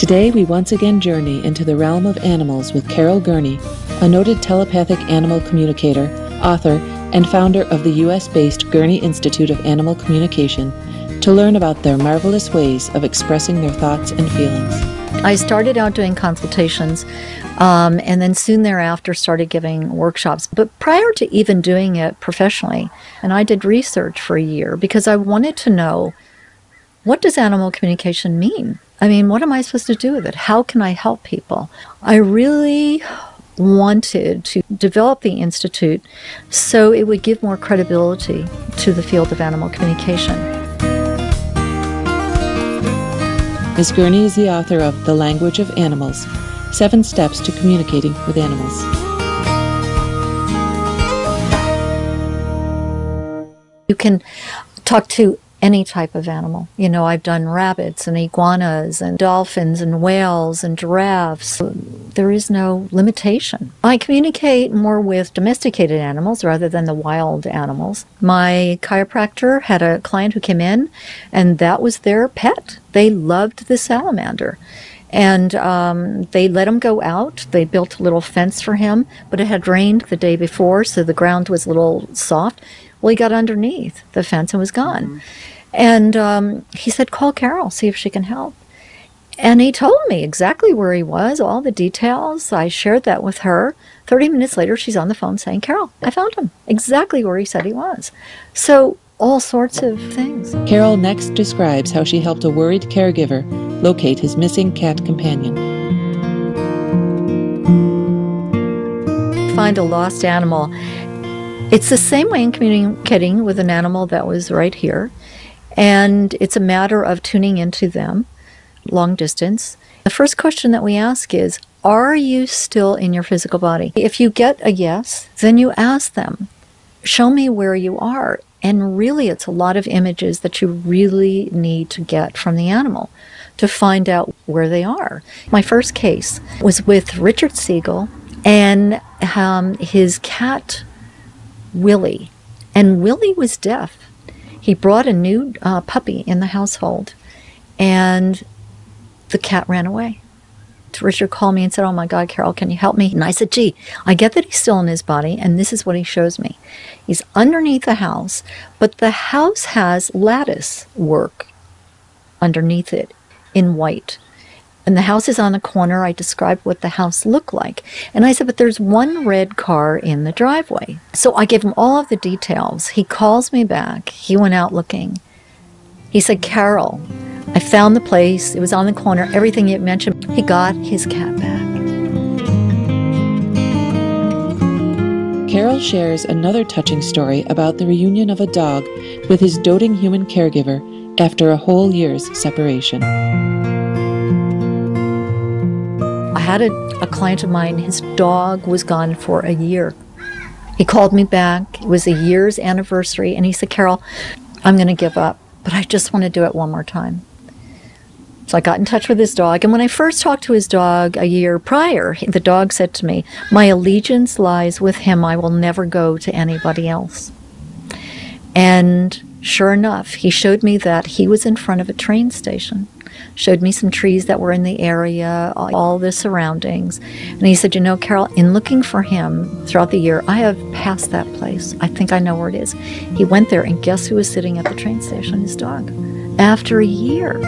Today we once again journey into the realm of animals with Carol Gurney, a noted telepathic animal communicator, author, and founder of the US-based Gurney Institute of Animal Communication, to learn about their marvelous ways of expressing their thoughts and feelings. I started out doing consultations and then soon thereafter started giving workshops. But prior to even doing it professionally, and I did research for a year because I wanted to know, what does animal communication mean? I mean, what am I supposed to do with it? How can I help people? I really wanted to develop the Institute so it would give more credibility to the field of animal communication. Ms. Gurney is the author of The Language of Animals, 7 Steps to Communicating with Animals. You can talk to any type of animal. You know, I've done rabbits and iguanas and dolphins and whales and giraffes. There is no limitation. I communicate more with domesticated animals rather than the wild animals. My chiropractor had a client who came in and that was their pet. They loved the salamander. And they let him go out. They built a little fence for him, but it had rained the day before, so the ground was a little soft. Well, he got underneath the fence and was gone. Mm-hmm. And he said, call Carol, see if she can help. And he told me exactly where he was, all the details. I shared that with her. 30 minutes later, she's on the phone saying, Carol, I found him exactly where he said he was. So all sorts of things. Carol next describes how she helped a worried caregiver locate his missing cat companion. Find a lost animal. It's the same way in communicating with an animal that was right here. And it's a matter of tuning into them, long distance. The first question that we ask is, are you still in your physical body? If you get a yes, then you ask them, show me where you are. And really, it's a lot of images that you really need to get from the animal to find out where they are. My first case was with Richard Siegel and his cat, Willie. And Willie was deaf. He brought a new puppy in the household, and the cat ran away. Richard called me and said, oh my God, Carol, can you help me? And I said, gee, I get that he's still in his body, and this is what he shows me. He's underneath the house, but the house has lattice work underneath it in white. And the house is on a corner. I described what the house looked like. And I said, but there's one red car in the driveway. So I gave him all of the details. He calls me back. He went out looking. He said, Carol, I found the place. It was on the corner. Everything you mentioned. He got his cat back. Carol shares another touching story about the reunion of a dog with his doting human caregiver after a whole year's separation. I had a client of mine, his dog was gone for a year. He called me back. It was a year's anniversary, and he said, Carol, I'm going to give up, but I just want to do it one more time. So I got in touch with his dog, and when I first talked to his dog a year prior, the dog said to me, my allegiance lies with him. I will never go to anybody else. And sure enough, he showed me that he was in front of a train station, showed me some trees that were in the area, all the surroundings. And he said, you know, Carol, in looking for him throughout the year, I have passed that place. I think I know where it is. He went there, and guess who was sitting at the train station? His dog. After a year.